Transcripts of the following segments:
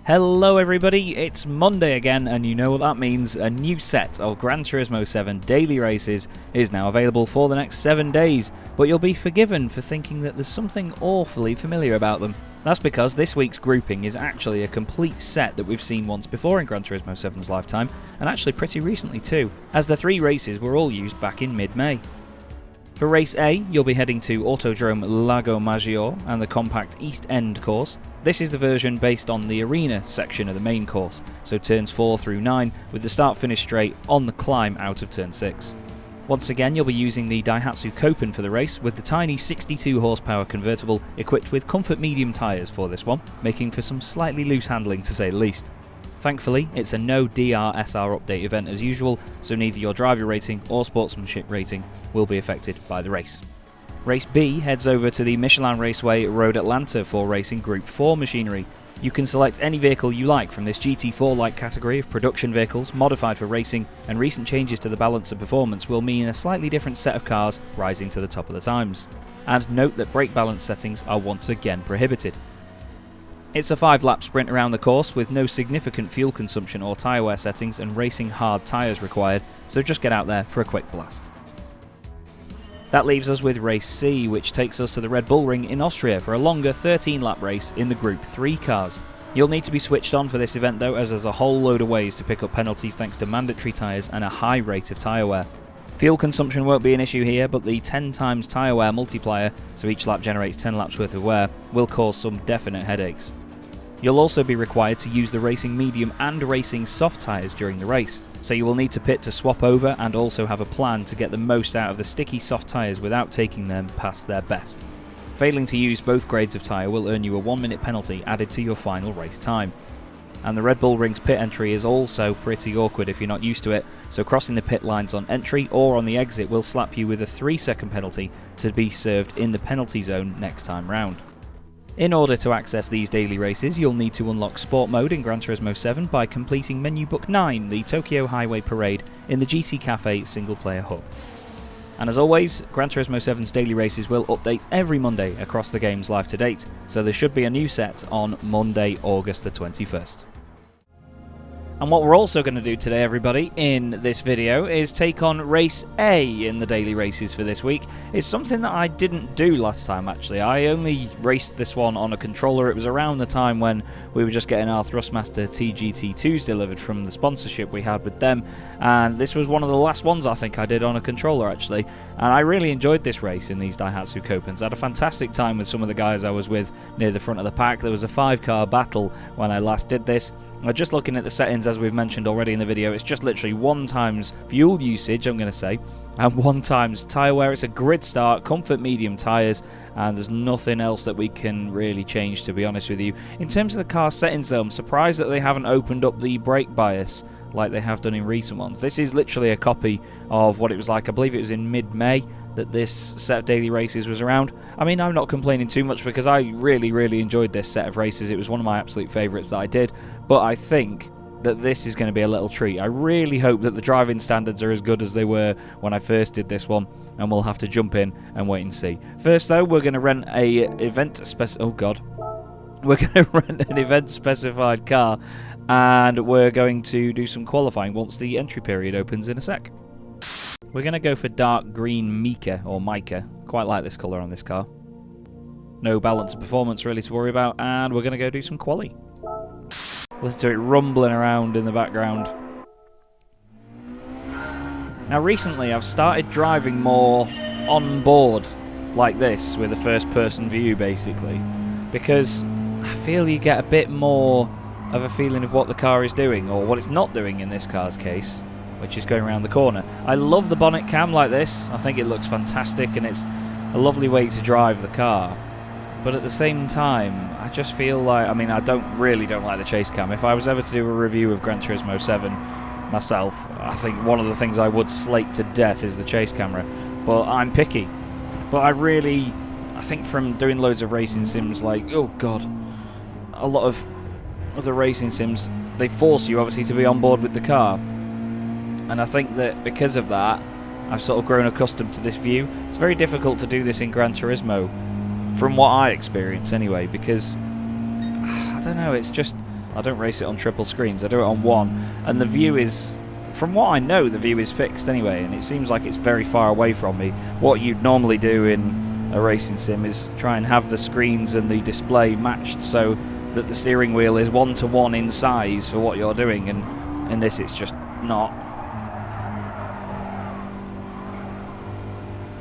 Hello everybody, it's Monday again, and you know what that means. A new set of Gran Turismo 7 daily races is now available for the next 7 days, but you'll be forgiven for thinking that there's something awfully familiar about them. That's because this week's grouping is actually a complete set that we've seen once before in Gran Turismo 7's lifetime, and actually pretty recently too, as the 3 races were all used back in mid-May. For Race A, you'll be heading to Autodrome Lago Maggiore and the compact East End course. This is the version based on the arena section of the main course, so turns 4 through 9 with the start-finish straight on the climb out of turn 6. Once again, you'll be using the Daihatsu Copen for the race, with the tiny 62 horsepower convertible equipped with comfort medium tyres for this one, making for some slightly loose handling to say the least. Thankfully, it's a no DRSR update event as usual, so neither your driver rating or sportsmanship rating will be affected by the race. Race B heads over to the Michelin Raceway Road Atlanta for racing Group 4 machinery. You can select any vehicle you like from this GT4-like category of production vehicles modified for racing, and recent changes to the balance of performance will mean a slightly different set of cars rising to the top of the times. And note that brake balance settings are once again prohibited. It's a 5-lap sprint around the course with no significant fuel consumption or tyre wear settings and racing hard tyres required, so just get out there for a quick blast. That leaves us with Race C, which takes us to the Red Bull Ring in Austria for a longer 13-lap race in the Group 3 cars. You'll need to be switched on for this event though, as there's a whole load of ways to pick up penalties thanks to mandatory tyres and a high rate of tyre wear. Fuel consumption won't be an issue here, but the 10 times tyre wear multiplier, so each lap generates 10 laps worth of wear, will cause some definite headaches. You'll also be required to use the racing medium and racing soft tyres during the race, so you will need to pit to swap over and also have a plan to get the most out of the sticky soft tyres without taking them past their best. Failing to use both grades of tyre will earn you a 1-minute penalty added to your final race time. And the Red Bull Ring's pit entry is also pretty awkward if you're not used to it, so crossing the pit lines on entry or on the exit will slap you with a 3-second penalty to be served in the penalty zone next time round. In order to access these daily races, you'll need to unlock Sport Mode in Gran Turismo 7 by completing Menu Book 9, the Tokyo Highway Parade, in the GT Cafe single-player hub. And as always, Gran Turismo 7's daily races will update every Monday across the game's life to date, so there should be a new set on Monday, August the 21st. And what we're also going to do today, everybody, in this video is take on Race A in the daily races for this week. It's something that I didn't do last time, actually. I only raced this one on a controller. It was around the time when we were just getting our Thrustmaster TGT2s delivered from the sponsorship we had with them, and this was one of the last ones I think I did on a controller, actually. And I really enjoyed this race in these Daihatsu Copens. I had a fantastic time with some of the guys I was with near the front of the pack. There was a 5-car battle when I last did this. Just looking at the settings, as we've mentioned already in the video, it's just literally 1 times fuel usage, I'm going to say, and 1 times tyre wear. It's a grid start, comfort medium tyres, and there's nothing else that we can really change, to be honest with you. In terms of the car settings though, I'm surprised that they haven't opened up the brake bias like they have done in recent ones. This is literally a copy of what it was like. I believe it was in mid-May that this set of daily races was around. I mean, I'm not complaining too much because I really enjoyed this set of races. It was one of my absolute favourites that I did, but I think that this is going to be a little treat. I really hope that the driving standards are as good as they were when I first did this one, and we'll have to jump in and wait and see. First though, we're going to rent a We're going to rent an event-specified car, and we're going to do some qualifying once the entry period opens in a sec. We're going to go for dark green mica, or mica. Quite like this colour on this car. No balance of performance really to worry about, and we're going to go do some quali. Listen to it rumbling around in the background. Now recently I've started driving more on board like this, with a first-person view basically, because I feel you get a bit more of a feeling of what the car is doing, or what it's not doing in this car's case, which is going around the corner. I love the bonnet cam like this. I think it looks fantastic and it's a lovely way to drive the car. But at the same time, I just feel like, I mean, I don't like the chase cam. If I was ever to do a review of Gran Turismo 7 myself, I think one of the things I would slate to death is the chase camera. But I'm picky. But I think from doing loads of racing sims, like, oh god, a lot of other racing sims, they force you obviously to be on board with the car. And I think that because of that, I've sort of grown accustomed to this view. It's very difficult to do this in Gran Turismo, from what I experience anyway, because I don't know, it's just I don't race it on triple screens. I do it on one. And the view is, from what I know, the view is fixed anyway, and it seems like it's very far away from me. What you'd normally do in a racing sim is try and have the screens and the display matched so that the steering wheel is 1-to-1 in size for what you're doing, and in this it's just not.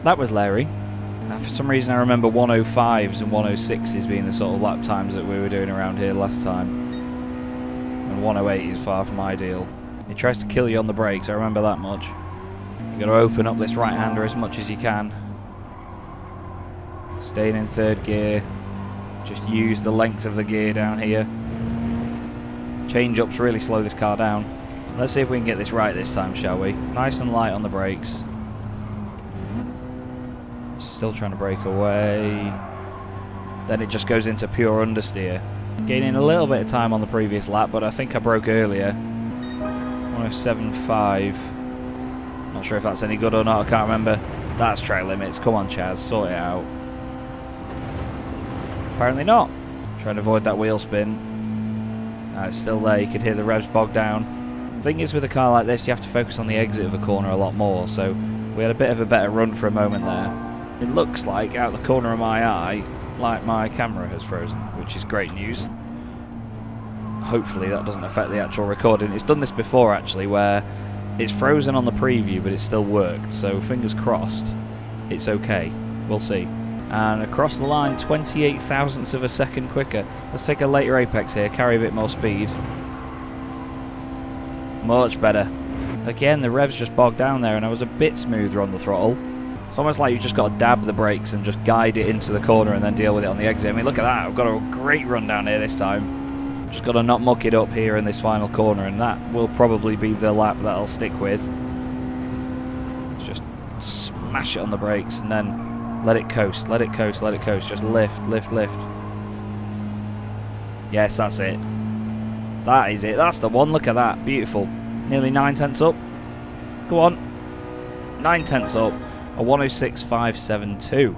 That was Larry. For some reason I remember 105s and 106s being the sort of lap times that we were doing around here last time. And 108 is far from ideal. He tries to kill you on the brakes, I remember that much. You've got to open up this right-hander as much as you can. Staying in third gear. Just use the length of the gear down here. Change-ups really slow this car down. Let's see if we can get this right this time, shall we? Nice and light on the brakes. Still trying to break away. Then it just goes into pure understeer. Gaining a little bit of time on the previous lap, but I think I broke earlier. 107.5. Not sure if that's any good or not, I can't remember. That's track limits. Come on, Chaz, sort it out. Apparently not. Trying to avoid that wheel spin. It's still there, you could hear the revs bog down. The thing is, with a car like this, you have to focus on the exit of a corner a lot more, so we had a bit of a better run for a moment there. It looks like, out the corner of my eye, like my camera has frozen, which is great news. Hopefully that doesn't affect the actual recording. It's done this before, actually, where it's frozen on the preview, but it still worked, so fingers crossed, it's okay. We'll see. And across the line, 28 thousandths of a second quicker. Let's take a later apex here, carry a bit more speed. Much better. Again, the revs just bogged down there, and I was a bit smoother on the throttle. It's almost like you've just got to dab the brakes and just guide it into the corner and then deal with it on the exit. I mean, look at that. I've got a great run down here this time. Just got to not muck it up here in this final corner, and that will probably be the lap that I'll stick with. Just smash it on the brakes and then let it coast, let it coast, let it coast. Just lift, lift, lift. Yes, that's it. That is it. That's the one. Look at that. Beautiful. Nearly 9 tenths up. Go on. 9 tenths up. A 106.572.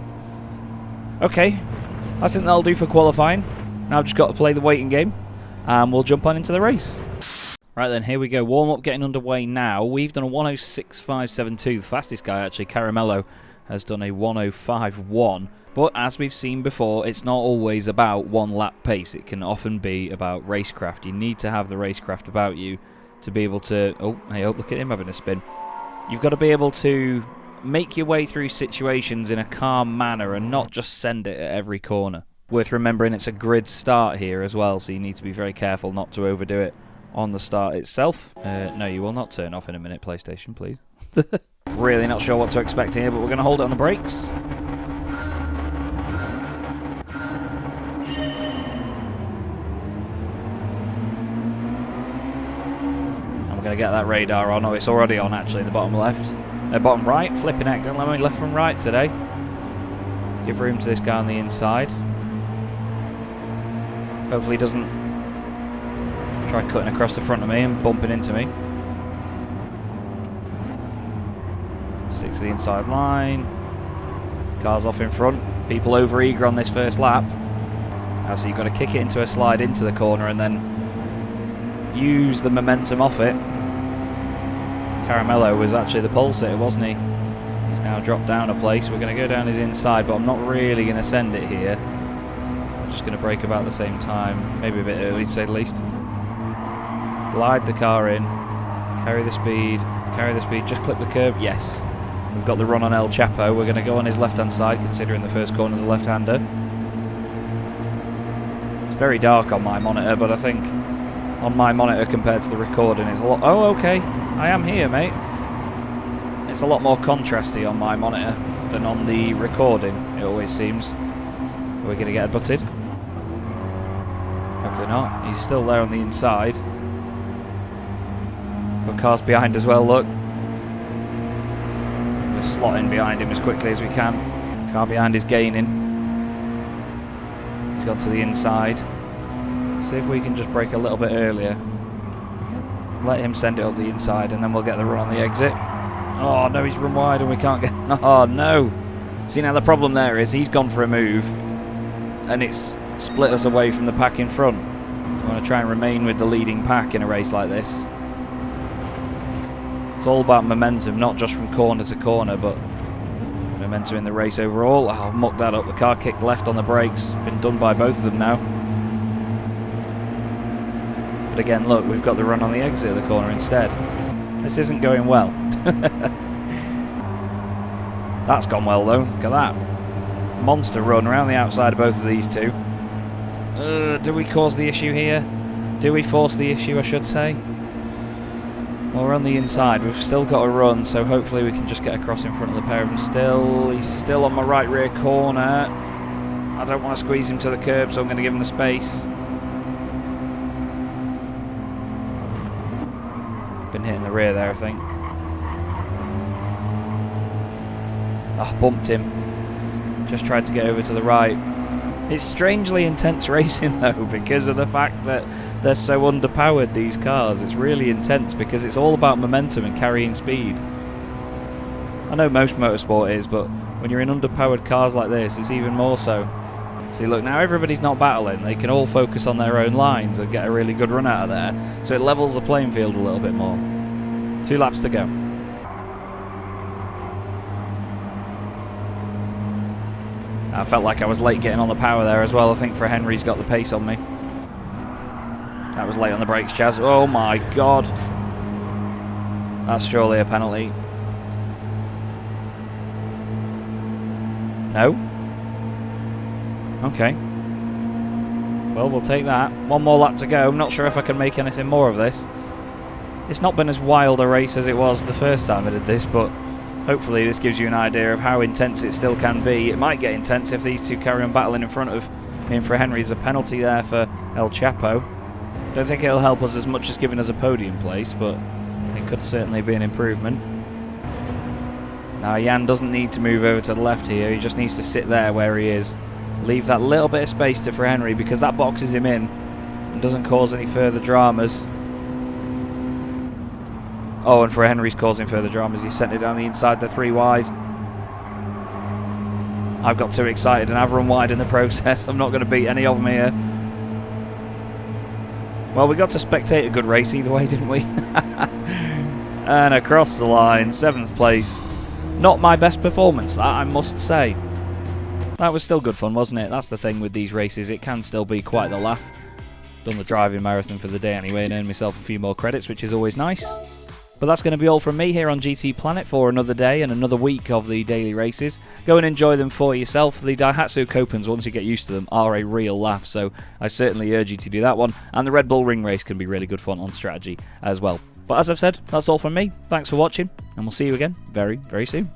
Okay, I think that'll do for qualifying. Now I've just got to play the waiting game, and we'll jump on into the race. Right then, here we go. Warm-up getting underway now. We've done a 106.572. The fastest guy, actually, Caramello, has done a 105.1. But as we've seen before, it's not always about one lap pace. It can often be about racecraft. You need to have the racecraft about you to be able to... Oh, hey, look at him having a spin. You've got to be able to make your way through situations in a calm manner and not just send it at every corner. Worth remembering it's a grid start here as well, so you need to be very careful not to overdo it on the start itself. No, you will not turn off in a minute, PlayStation, please. Really not sure what to expect here, but we're going to hold it on the brakes. I'm going to get that radar on. Oh, it's already on, actually, in the bottom left. Bottom right, flipping heck, don't let me left from right today. Give room to this guy on the inside. Hopefully he doesn't try cutting across the front of me and bumping into me. Sticks to the inside line. Car's off in front. People over eager on this first lap. So you've got to kick it into a slide into the corner and then use the momentum off it. Caramello was actually the pole sitter, wasn't he? He's now dropped down a place. We're going to go down his inside, but I'm not really going to send it here. I'm just going to brake about the same time. Maybe a bit early, to say the least. Glide the car in. Carry the speed. Carry the speed. Just clip the curb. Yes. We've got the run on El Chapo. We're going to go on his left-hand side, considering the first corner's a left-hander. It's very dark on my monitor, but I think on my monitor compared to the recording it's a lot... Oh, okay. I am here, mate. It's a lot more contrasty on my monitor than on the recording, it always seems. Are we going to get butted? Hopefully not. He's still there on the inside. Got cars behind as well, look. We're slotting behind him as quickly as we can. Car behind is gaining. He's gone to the inside. See if we can just brake a little bit earlier. Let him send it up the inside and then we'll get the run on the exit. Oh no, he's run wide and we can't get... Oh no. See, now the problem there is he's gone for a move and it's split us away from the pack in front. I want to try and remain with the leading pack in a race like this. It's all about momentum, not just from corner to corner, but momentum in the race overall. I'll muck that up. The car kicked left on the brakes. Been done by both of them now. But again, look, we've got the run on the exit of the corner instead. This isn't going well. That's gone well though. Look at that. Monster run around the outside of both of these two. Do we cause the issue here? Do we force the issue, I should say? Well, we're on the inside. We've still got a run, so hopefully we can just get across in front of the pair of them still. He's still on my right rear corner. I don't want to squeeze him to the curb, so I'm going to give him the space. Been hitting the rear there, I think. Oh, bumped him. Just tried to get over to the right. It's strangely intense racing though, because of the fact that they're so underpowered, these cars. It's really intense because it's all about momentum and carrying speed. I know most motorsport is, but when you're in underpowered cars like this, it's even more so. See, look, now everybody's not battling. They can all focus on their own lines and get a really good run out of there. So it levels the playing field a little bit more. 2 laps to go. I felt like I was late getting on the power there as well. I think for Henry's got the pace on me. That was late on the brakes, Chaz. Oh my god. That's surely a penalty. No? Okay. Well, we'll take that. 1 more lap to go. I'm not sure if I can make anything more of this. It's not been as wild a race as it was the first time I did this, but hopefully this gives you an idea of how intense it still can be. It might get intense if these two carry on battling in front of me and for Henry. There's a penalty there for El Chapo. Don't think it'll help us as much as giving us a podium place, but it could certainly be an improvement. Now Jan doesn't need to move over to the left here. He just needs to sit there where he is. Leave that little bit of space to for Henry, because that boxes him in and doesn't cause any further dramas. Oh, and for Henry's causing further dramas. He's sent it down the inside, they're 3 wide. I've got too excited and I've run wide in the process. I'm not going to beat any of them here. Well, we got to spectate a good race either way, didn't we? And across the line, 7th place. Not my best performance, that I must say. That was still good fun, wasn't it? That's the thing with these races. It can still be quite the laugh. Done the driving marathon for the day anyway and earned myself a few more credits, which is always nice. But that's going to be all from me here on GT Planet for another day and another week of the daily races. Go and enjoy them for yourself. The Daihatsu Copans, once you get used to them, are a real laugh, so I certainly urge you to do that one. And the Red Bull Ring Race can be really good fun on strategy as well. But as I've said, that's all from me. Thanks for watching, and we'll see you again very, very soon.